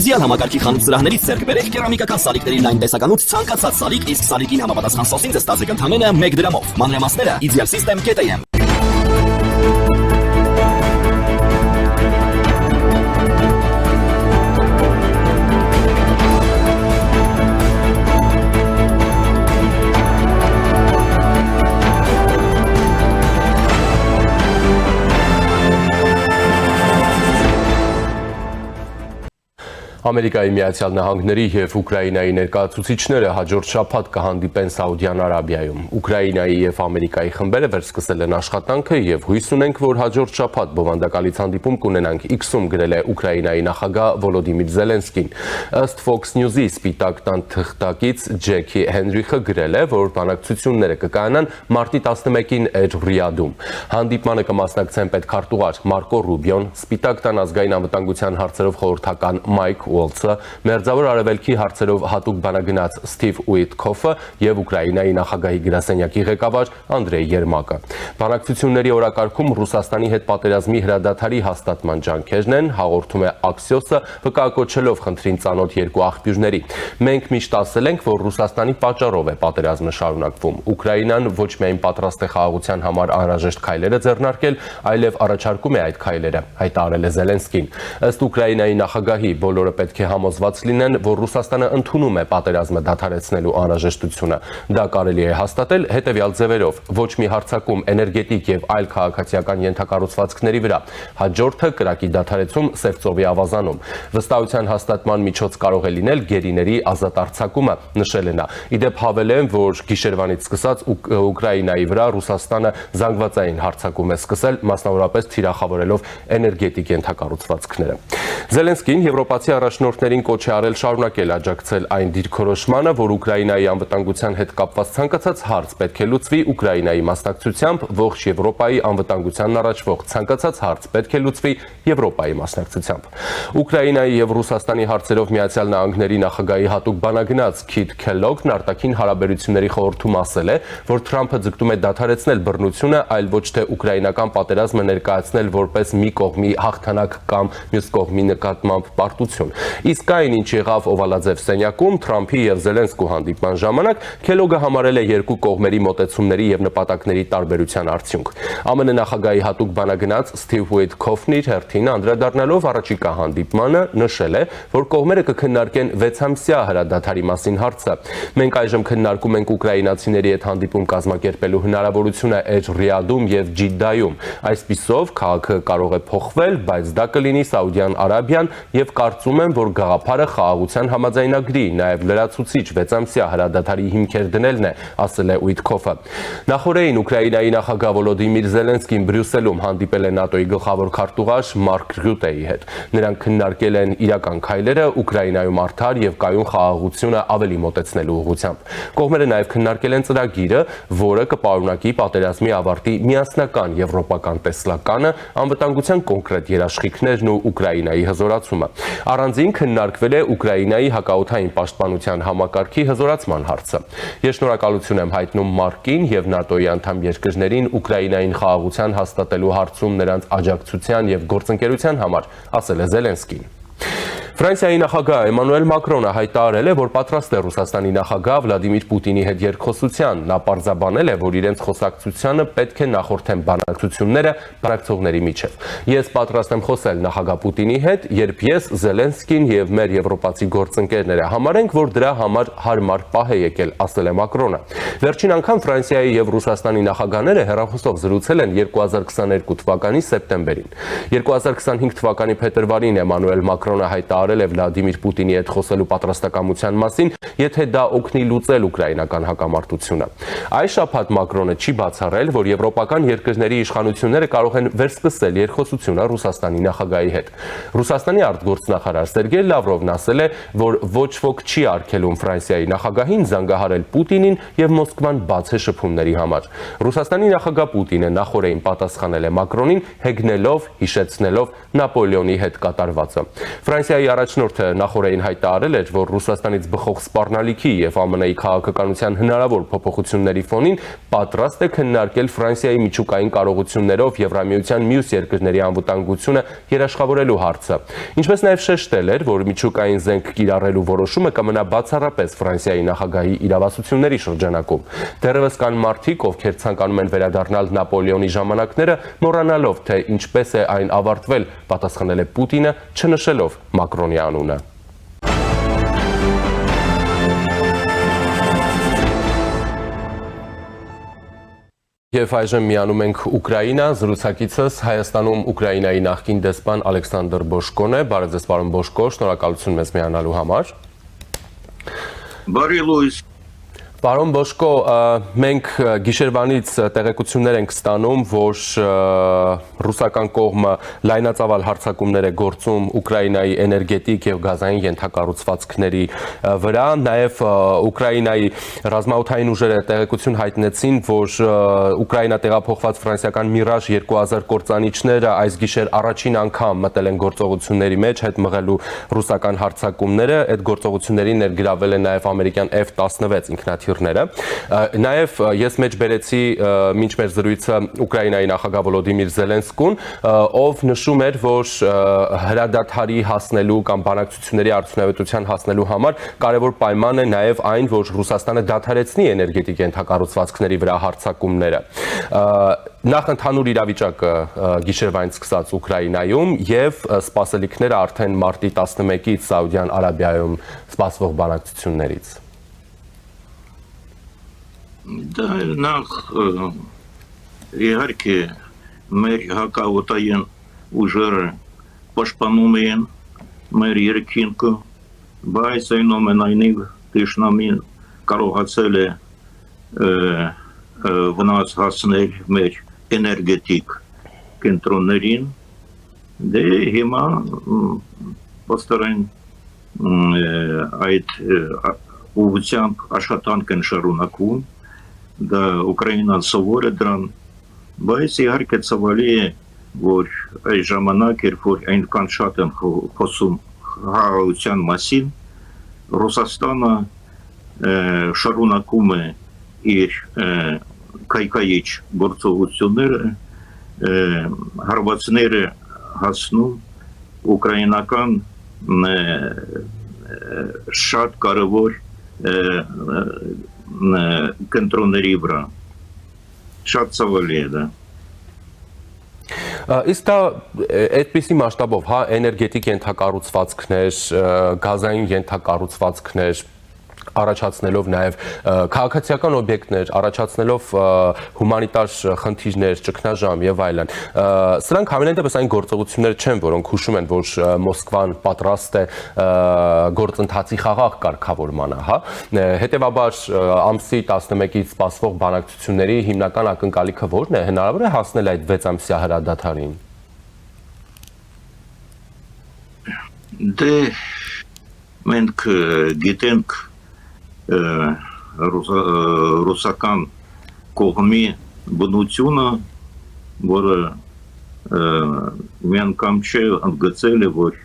Իդեալ համակարգի խանութ սրահներից ձեռք բերեք կերամիկական սալիկների լայն տեսականուց ցանկացած սալիկ, իսկ սալիկին համապատասխան սոսին ստացեք ընդամենը 1 դրամով։ Մանրամասները idealsystem.am Ամերիկայի Միացյալ Նահանգների և Ուկրաինայի ներկայացուցիչները հաջորդ շաբաթ կհանդիպեն Սաուդյան Արաբիայում։ Ուկրաինայի և Ամերիկայի խմբերը վերսկսել են աշխատանքը և հույս ունենք, որ հաջորդ շաբաթ բովանդակալից հանդիպում կունենանք, X-ում գրել է Ուկրաինայի նախագահ Վոլոդիմիր Զելենսկին։ Ըստ Fox News-ի Սպիտակ տան թղթակից Ջեքի Հենրիխը գրել է, որ բանակցությունները կկայանան մարտի 11-ին Ռիադում։ Հանդիպմանը կմասնակցեն պետքարտուղար Մարկո Ռուբիոն, Սպիտակ տան ազգային անվտանգության հարցերով խորհրդական Մայք Ուոլցը, Մերձավոր Արևելքի հարցերով հատուկ բանագնաց Սթիվ Ուիտքոֆը և Ուկրաինայի նախագահի գրասենյակի ղեկավար Անդրեյ Երմակը։ Բանակցությունների օրակարգում Ռուսաստանի հետ պատերազմի հրադադարի հաստատման ջանքերն են, հաղորդում է Axios-ը, վկայակոչելով խնդրին ծանոթ երկու աղբյուրների։ Մենք միշտ ասել ենք, որ Ռուսաստանի պատճառով է պատերազմը շարունակվում։ Ուկրաինան ոչ միայն պատրաստ է խաղաղության համար անհրաժեշտ քայլերը ձեռնարկել, այլև առաջարկում է այդ քայլերը, հայտարարել է Զելենսկին։ Ըստ Ուկրաինայի նախագահի, բոլորը պետք է համոզված լինեն, որ Ռուսաստանը ընդունում է պատերազմը դադարեցնելու անհրաժեշտությունը։ Դա կարելի է հաստատել հետևյալ ձևերով՝ ոչ մի հարձակում էներգետիկ եւ այլ քաղաքացիական ենթակառուցվածքների վրա։ Հաջորդը կրակի դադարեցում Սևծովի ավազանում։ Վստահության հաստատման միջոց կարող է լինել գերիների ազատ արձակումը, նշել է նա։ Իդեպ հավելեմ, որ գիշերվանից սկսած Ուկրաինայի վրա Ռուսաստանը զանգվածային հարձակում է սկսել, մասնավորապես թիրախավորելով էներգետիկ ենթակառուցվածքները։ Զելենսկին եվրոպացի առաջնորդներին կոչ է արել շարունակել աջակցել այն դիրքորոշմանը, որ Ուկրաինայի անվտանգության հետ կապված ցանկացած հարց պետք է լուծվի Ուկրաինայի մասնակցությամբ, ողջ Եվրոպայի անվտանգությանն առնչվող ցանկացած հարց պետք է լուծվի Եվրոպայի մասնակցությամբ։ Ուկրաինայի եւ Ռուսաստանի հարցերով Միացյալ Նահանգների նախագահի հատուկ բանագնաց Քիթ Քելոգն արտաքին հարաբերությունների խորհրդում ասել է, որ Թրամփը ձգտում է դադարեցնել բռնությունը, այլ ոչ թե ուկրաինական պատերազմը ներկայացնել որպես մի կողմի հաղթանակ կամ մյուս կողմի նկատմամբ պարտություն։ Իսկ այն, ինչ եղավ Օվալաձև սենյակում Թրամփի եւ Զելենսկու հանդիպման ժամանակ, Քելոգը համարել է երկու կողմերի մոտեցումների եւ նպատակների տարբերության արդյունք։ ԱՄՆ նախագահի հատուկ բանագնաց Սթիվ Ուիտքոֆն իր հերթին անդրադառնալով առաջիկա հանդիպմանը նշել է, որ կողմերը կքննարկեն 6-ամսյա հրադադարի մասին հարցը։ Մենք այժմ քննարկում ենք ուկրաինացիների հետ հանդիպում կազմակերպելու հնարավորությունը Ռիադում եւ Ջիդդայում։ Այսպիսով քաղաքը կարող է փոխվել, բայց դա կլինի Սաուդյան Արաբիան եւ կարծում եմ, որ գաղափարը խաղաղության համաձայնագրի, նաեւ լրացուցիչ 6-ամսյա հրադադարի հիմքեր դնելն է, ասել է Ուիտքոֆը։ Նախորդին Ուկրաինայի նախագահ Վոլոդիմիր Զելենսկին Բրյուսելում հանդիպել է ՆԱՏՕ-ի գլխավոր քարտուղար Մարկ Ռյուտեի հետ։ Նրանք քննարկել են իրական քայլերը Ուկրաինայում արդար եւ կայուն խաղաղությունը ավելի մոտեցնելու ուղղությամբ։ Կողմերը նաեւ քննարկել են ծրագիրը, որը կպարունակի պատերազմի ավարտի միասնական եվրոպական տեսլականը, անվտանգության կոնկրետ երաշխիքներն ու Ուկրաինայի հզորացումը։ Առանձին քննարկվել է Ուկրաինայի հակաօդային պաշտպանության համակարգի հզորացման հարցը։ Ես շնորհակալություն եմ հայտնում Մարկին եւ ՆԱՏՕ-ի անդամ երկրներին Ուկրաինային խաղաղության հաստատելու հարցում նրանց աջակցության եւ գործընկերության համար, ասել է Զելենսկին։ Ֆրանսիայի նախագահ Էմանուել Մակրոնը հայտարարել է, որ պատրաստ է Ռուսաստանի նախագահ Վլադիմիր Պուտինի հետ երկխոսության։ Նա պարզաբանել է, որ իրենց խոսակցությանը պետք է նախորդեն բանակցությունները բանակցողների միջև։ Ես պատրաստ եմ խոսել նախագահ Պուտինի հետ, երբ ես, Զելենսկին եւ մեր եվրոպացի գործընկերները համարենք, որ դրա համար հարմար պահ է եկել, ասել է Մակրոնը։ Վերջին անգամ Ֆրանսիայի եւ Ռուսաստանի նախագահները հեռախոսով զրուցել են 2022 թվականի սեպտեմբերին։ 2025 թվականի փետրվարին Էմանուել Մակրոնը հայտարարել է Վլադիմիր Պուտինի հետ խոսելու պատրաստակամության մասին, եթե դա օգնի լուծել ուկրաինական հակամարտությունը։ Այս շաբաթ Մակրոնը չի բացառել, որ եվրոպական երկրների իշխանությունները կարող են վերսկսել երկխոսությունը Ռուսաստանի նախագահի հետ։ Ռուսաստանի արտգործնախարար Սերգեյ Լավրովն ասել է, որ ոչ ոք չի արգելում Ֆրանսիայի նախագահին զանգահարել Պուտինին եւ Մոսկվան բաց է շփումների համար։ Ռուսաստանի նախագահ Պուտինը նախորդին պատասխանել է Մակրոնին, հեգնելով, հիշեցնելով Նապոլեոնի հետ կատարվածը։ Ֆրանսիայի առաջնորդը նախորդին հայտարարել էր, որ Ռուսաստանից բխող սպառնալիքի եւ ԱՄՆ-ի քաղաքականության հնարավոր փոփոխությունների ֆոնին պատրաստ է քննարկել Ֆրանսիայի միջուկային կարողություններով Եվրամիության մյուս երկրների անվտանգությունը երաշխավորելու հարցը։ Ինչպես նաեւ շեշտել էր, որ միջուկային զենք կիրառելու որոշումը կմնա բացառապես Ֆրանսիայի նախագահի իրավասությունների շրջանակում։ Դեռևս կան մարդիկ, ովքեր ցանկանում են վերադառնալ Նապոլեոնի ժամանակները, մոռանալով, թե ինչպես է այն ավարտվել, պատասխանել է Պուտինը, չնշելով Մակրոնի անունը։ Եվ այժմ միանում ենք Ուկրաինա, զրուցակիցս Հայաստանում Ուկրաինայի նախկին դեսպան Ալեքսանդր Բոշկոն է։ Բարև ձեզ, պարոն Բոշկո, շնորհակալություն մեզ միանալու համար։ Բարի լույս։ Պարոն Բոշկո, մենք գիշերվանից տեղեկություններ ենք ստանում, որ ռուսական կողմը լայնածավալ հարձակումներ է գործում Ուկրաինայի էներգետիկ եւ գազային ենթակառուցվածքների վրա, նաեւ Ուկրաինայի ռազմաօդային ուժերը տեղեկություն հայտնեցին, որ Ուկրաինա տեղափոխված ֆրանսիական Mirage 2000 կործանիչները այս գիշեր առաջին անգամ մտել են գործողությունների մեջ, հետ մղելու ռուսական հարձակումները, այդ գործողություններին ներգրավել է նաեւ ամերիկյան F-16 ինքնաթիռ Նաև ես մեջ բերեցի մինչ մեր զրույցը Ուկրաինայի նախագահ Վոլոդիմիր Զելենսկուն, ով նշում էր, որ հրադադարի հասնելու կամ բանակցությունների արդյունավետության հասնելու համար կարևոր պայման է նաև այն, որ Ռուսաստանը դադարեցնի էներգետիկ ենթակառուցվածքների վրա հարձակումները։ Նախ ընդհանուր իրավիճակը գիշերվանից սկսած Ուկրաինայում եւ սպասելիքները արդեն մարտի 11-ից Սաուդյան Արաբիայում սպասվող բանակցություններից։ Դա նախ իհարկե մեր հակաօդային ուժերը պաշտպանում են մեր երկինքը, բայց այնուամենայնիվ թշնամին կարողացել է վնաս հասնել մեր էներգետիկ կենտրոններին, դե հիմա պաստորեն այդ ուղղությամբ աշխատանք են շարունակում, դա Ուկրաինան սովոր է դրան, բայց իհարկե ցավալի է, որ այս ժամանակ, երբ որ այնքան շատ են խոսում խաղաղության մասին, Ռուսաստանը շարունակում է իր քայքայիչ գործողությունները, հարվածները հասնում ուկրաինական շատ կարևոր կենտրոնների վրա, շատ ցավալի է դա։ Իսկ դա այդպիսի մասշտաբով, հա, էներգետիկ ենթակառուցվածքներ, գազային ենթակառուցվածքներ, առաջացնելով նաև քաղաքացիական օբյեկտներ, առաջացնելով հումանիտար խնդիրներ, ճգնաժամ եւ այլն։ Սրանք համենայն դեպս այն գործողություններ չեն, որոնք հուշում են, որ Մոսկվան պատրաստ է գործընթացի խաղաղ կարգավորմանը, հա։ Հետևաբար ամսի 11-ից սպասվող բանակցությունների հիմնական ակնկալիքը ո՞րն է։ Հնարավոր է հասնել այդ 6 ամսյա հրադադարին։ Դե մենք գիտենք ռուսական կողմի բնությունը, որը մի անգամ չէ ընդգծել է, որ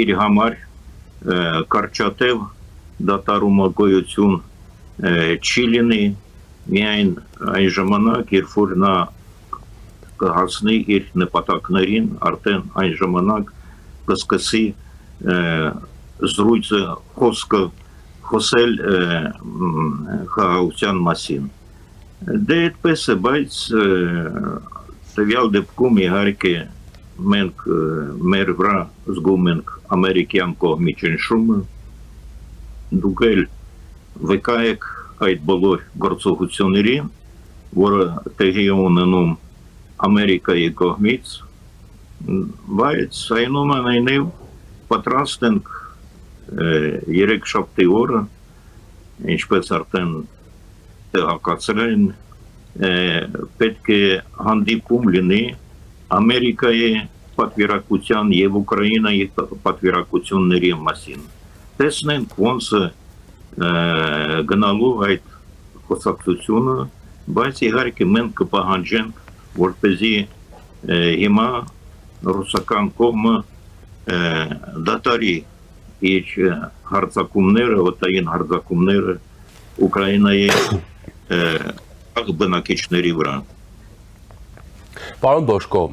իր համար կարճատև դատարումը գոյություն չի լինի, միայն այն ժամանակ, երբ որ նա կհասնի իր նպատակներին, արդեն այն ժամանակ կսկսի զրույցը խոսքը խոսել խաղաղության մասին։ Դե այդպես է, բայց տվյալ դեպքում իհարկե մենք մեր վրա զգում ենք ամերիկյան կողմի ճնշումը, դուք էլ վկա եք այդ բոլոր գործողություններին, որը տեղի ունենում Ամերիկայի կողմից, բայց այնուամենայնիվ պատրաստ ենք երեքշաբթի օրը, ինչպես արդեն տեղեկացրել են, պետք է հանդիպում լինի Ամերիկայի պատվիրակության եւ Ուկրաինայի պատվիրակությունների մասին։ Տեսնենք ոնց գնալու այդ խոսակցությունը, բայց իհարկե մենք կպահանջենք, որպեսզի հիմա ռուսական կողմը դատարի իր հարձակումները, օտային հարձակումները Ուկրաինայի բնակիչների վրա։ Պարոն Բոշկո,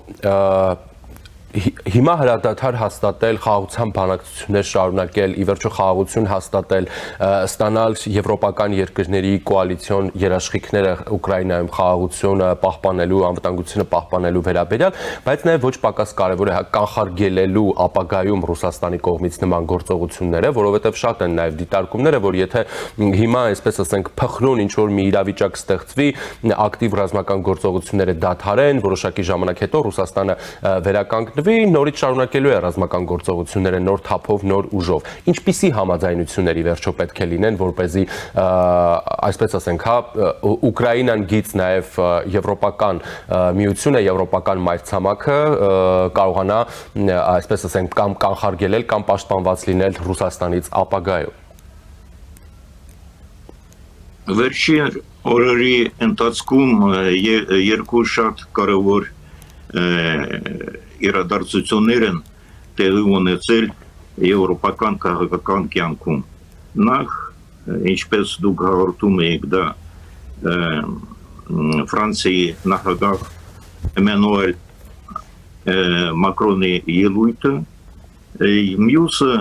հիմա հրադադար հաստատել, խաղաղության բանակցություններ շարունակել, ի վերջո խաղաղություն հաստատել, ստանալ եվրոպական երկրների կոալիցիոն երաշխիքները Ուկրաինայում խաղաղությունը պահպանելու, անվտանգությունը պահպանելու վերաբերյալ, բայց նաև ոչ պակաս կարևոր է կանխարգելելու ապագայում Ռուսաստանի կողմից նման գործողությունները, որովհետև շատ են նաև դիտարկումները, որ եթե հիմա, այսպես ասենք, փխրուն ինչ որ մի իրավիճակ ստեղծվի, ակտիվ ռազմական գործողությունները դադարեն, որոշակի ժամանակ հետո Ռուսաստանը վերականգնվի, նորից շարունակելու է ռազմական գործողությունները նոր թափով, նոր ուժով։ Ինչպիսի համաձայնությունների վերջո պետք է լինեն, որպեսզի, այսպես ասենք, Ուկրաինան գից նաև եվրոպական միությունը, եվրոպական մայրցամաքը կարողանա, այսպես ասենք, կամ կանխարգելել, կամ պաշտպանված լինել Ռուսաստանից ապագայում։ Վերջին օրերի ընթացքում երկու շատ կարևոր իրադարձություններ են տեղի ունեցել եվրոպական քաղաքական կյանքում։ Նախ, ինչպես դուք հաղորդում եք, դա Ֆրանսիայի նախագահ Էմանուել Մակրոնի ելույթը, մյուսը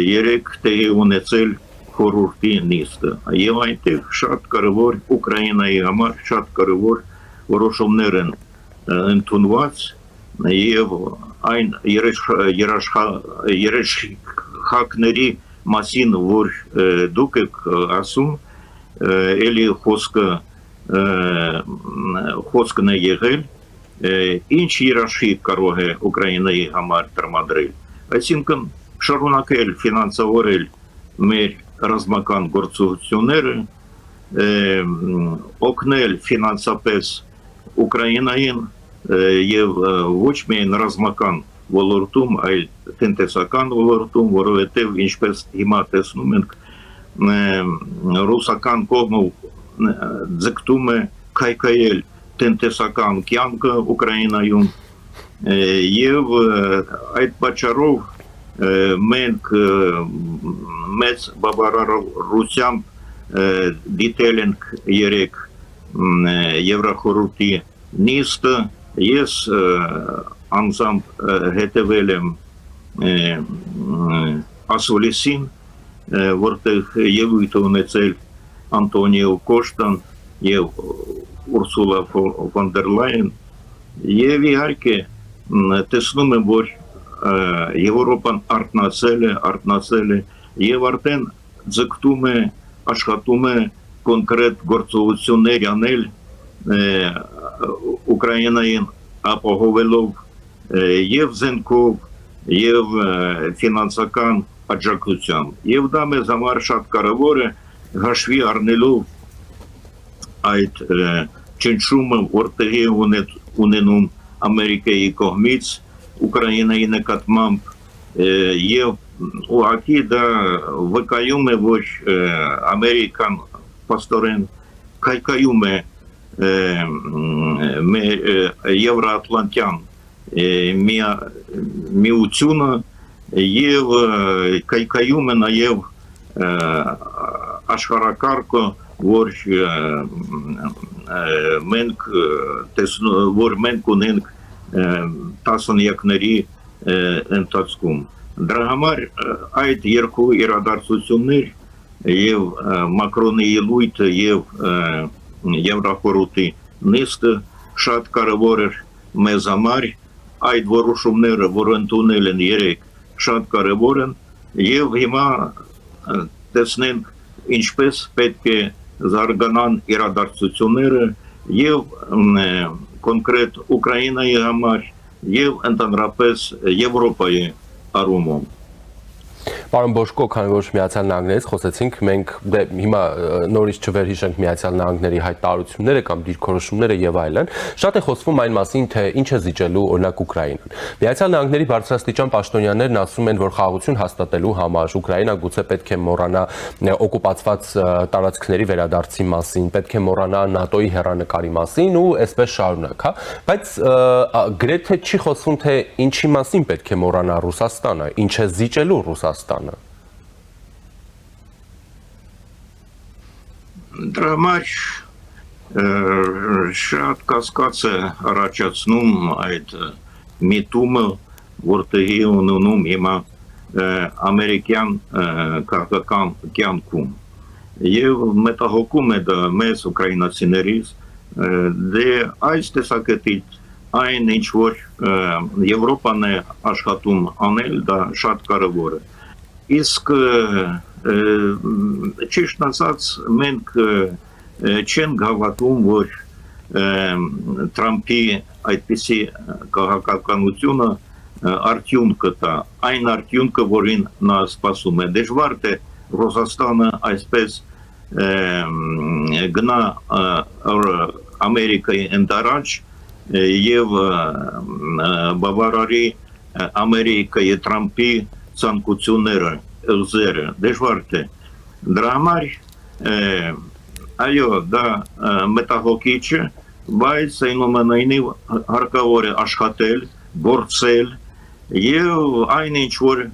երեք տեղի ունեցել խորհրդի նիստը, եւ այնտեղ շատ կարևոր Ուկրաինայի համար շատ կարևոր որոշումներ են ընդունված եւ այն երաշխիքների մասին, որ դուք եք ասում, էլի խոսքն է եղել, ինչ երաշխիք կարող է Ուկրաինայի համար տրամադրել, այսինքն շարունակել ֆինանսավորել մեր ռազմական գործողությունները, օգնել ֆինանսապես Ուկրաինային եւ ոչ միայն ռազմական ոլորտում, այլ տնտեսական ոլորտում, որովհետեւ ինչպես հիմա տեսնում ենք, ռուսական կողմը ձգտում է քայքայել տնտեսական կյանքը Ուկրաինայում եւ այդ պատճառով մենք մեծ բավարարությամբ դիտել ենք երեք Եվրախորհրդի նիստը, ես անձամբ հետևել եմ ասուլիսին, որտեղ ելույթ ունեցել Անտոնիո Կոշտան եւ Ուրսուլա ֆոն դեր Լայեն, եւ իհարկե տեսնում եմ, որ Եվրոպան արթնացել է եւ արդեն ձգտում է, աշխատում է կոնկրետ գործողություններ անել Ուկրաինային ապահովելով եւ զենքով, եւ ֆինանսական աջակցությամբ։ Եվ դա մեզ համար շատ կարևոր է հաշվի առնելով այդ ճնշումը, որ տեղի ունենում Ամերիկայի կողմից Ուկրաինայի նկատմամբ եւ ուղղակի դա վկայում է, որ Ամերիկան փաստորեն քայքայում է Եվրոատլանտյան միությունը եւ քայքայում է նաեւ աշխարհակարգը, որ մենք ունենք տասնյակների ընթացքում։ Դրա համար այդ երկու իրադարձություններ եւ Մակրոնի ելույթը եւ Եվրախորհրդի նիստը շատ կարևոր էր մեզ համար, այդ որոշումները, որ ընդունել են երեք, շատ կարևոր են եւ հիմա տեսնենք ինչպես պետք է զարգանան իրադարձությունները եւ կոնկրետ Ուկրաինայի համար եւ ընդհանրապես Եվրոպայի առումով։ Պարոն Բոշկո, քանի որ Միացյալ Նահանգներից խոսեցինք, մենք հիմա նորից չվերհիշենք Միացյալ Նահանգների հայտարարությունները կամ դիրքորոշումները եւ այլն, շատ է խոսվում այն մասին, թե ինչ է զիջելու օրինակ Ուկրաինան։ Միացյալ Նահանգների բարձրաստիճան պաշտոնյաներն ասում են, որ խաղաղություն հաստատելու համար Ուկրաինան գուցե պետք է մոռանա օկուպացված տարածքների վերադարձի մասին, պետք է մոռանա ՆԱՏՕ-ի հեռանկարի մասին ու այսպես շարունակ, հա, բայց գրեթե չի խոսվում, թե ինչի մասին պետք է մոռանա Ռուսաստանը, ինչ է զիջելու Ռուսաստանը։ Հայաստանը։ Դրա համար շատ կասկած է առաջացնում այդ միտումը, որտեղի ունենում հիմա ամերիկյան քաղաքական կյանքում եւ մտահոգում է դա մեզ ուկրաինացիներից դե այս տեսակետից այն ինչ որ Եվրոպան է աշխատում անել դա շատ կարեւոր է իսկ ճիշտ ասած մենք չենք հավատում որ Թրամփի այդպիսի քաղաքականությունը արդյունք կտա այն արդյունքը որին նա սպասում է դժվար թե Ռուսաստանը այսպես գնա Ամերիկայի ընդառաջ եւ բավարարի Ամերիկայի Թրամփի ցանկությունները ուզերը դժվար թե դրա համար այո դա մտահոգիչ է բայց այնուամենայնիվ հարկավոր է աշխատել գործել եւ այն ինչ որ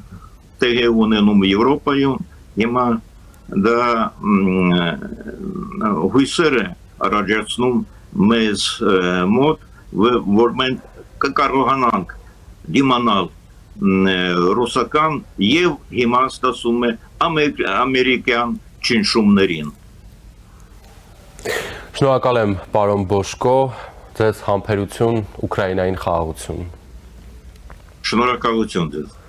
տեղի ունենում Եվրոպայում հիմա դա հույսեր է առաջացնում մեզ մոտ որ մենք կկարողանանք դիմանալ ռուսական եւ հիմա ստացում է ամերիկյան ճնշումներին Շնորհակալ եմ պարոն Բոշկո ձեզ համբերություն Ուկրաինային խաղաղություն Շնորհակալություն ձեզ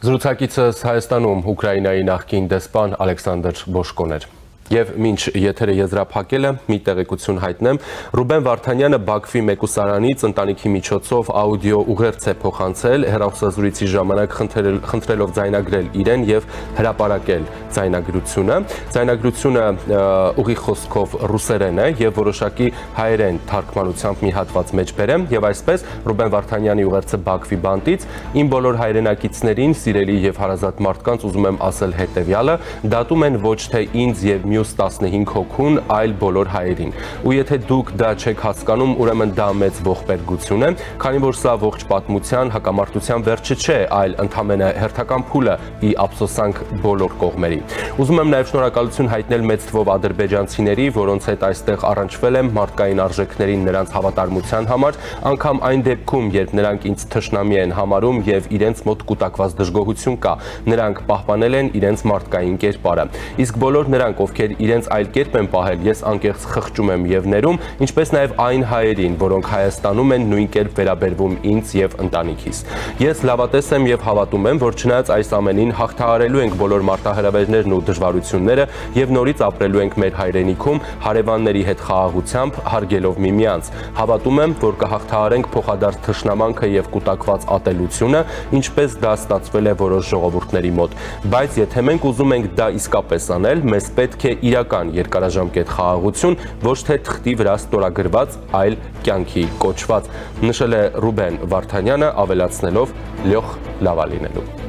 Զրուցակիցս Հայաստանում Ուկրաինայի նախկին դեսպան Ալեքսանդր Բոշկոն էր Եվ մինչ եթերը եզրափակելը մի տեղեկություն հայտնեմ, Ռուբեն Վարդանյանը Բաքվի մեկուսարանից ընտանիքի միջոցով աուդիո ուղերձ է փոխանցել հեռախոսազրույցի ժամանակ խնդրելով ձայնագրել իրեն եւ հրապարակել ձայնագրությունը։ Ձայնագրությունը ուղիղ խոսքով ռուսերեն է եւ որոշակի հայերեն թարգմանությամբ մի հատված մեջ բերեմ եւ այսպես Ռուբեն Վարդանյանի ուղերձը Բաքվի բանտից իմ բոլոր հայրենակիցներին, սիրելի եւ հարազատ մարդկանց ուզում եմ ասել հետեւյալը, դատում են ոչ թե ինձ եւ մյուս 15 հոգուն, այլ բոլոր հայերին։ Ու եթե դուք դա չեք հասկանում, ուրեմն դա մեծ ողբերգություն է, քանի որ սա ողջ պատմության հակամարտության վերջը չէ, այլ ընդամենը հերթական փուլը ի ափսոսանք բոլոր կողմերի։ Ուզում եմ նաև շնորհակալություն հայտնել մեծ թվով ադրբեջանցիների, որոնց հետ այստեղ առնչվել եմ մարդկային արժեքներին նրանց հավատարմության համար, անգամ այն դեպքում, երբ նրանք ինձ թշնամի են համարում եւ իրենց մոտ կուտակված դժգոհություն կա, նրանք պահպանել են իրենց մարդկային կերպարը։ Իսկ բոլոր նրանք, ովքեր իրենց այլ կերպ են պահել, ես անկեղծ խղճում եմ եւ ներում, ինչպես նաեւ այն հայերին, որոնք Հայաստանում են նույն կերպ վերաբերվում ինձ եւ ընտանիքիս։ Ես լավատես եմ եւ հավատում եմ, որ չնայած այս ամենին հաղթահարելու ենք բոլոր մարտահրավերներն ու դժվարությունները եւ նորից ապրելու ենք մեր հայրենիքում հարևանների հետ խաղաղությամբ, հարգելով միմյանց։ Հավատում եմ, որ կհաղթահարենք փոխադարձ թշնամանքը եւ կուտակված ատելությունը, ինչպես դա ստացվել է որոշ ժողովուրդների մոտ։ Բայց եթե մենք ուզում ենք դա իսկապես անել, մեզ պետք է իրական երկարաժամկետ խաղաղություն, ոչ թե թղթի վրա ստորագրված, այլ կյանքի կոչված, նշել է Ռուբեն Վարդանյանը, ավելացնելով լյոխ լավա լինելու։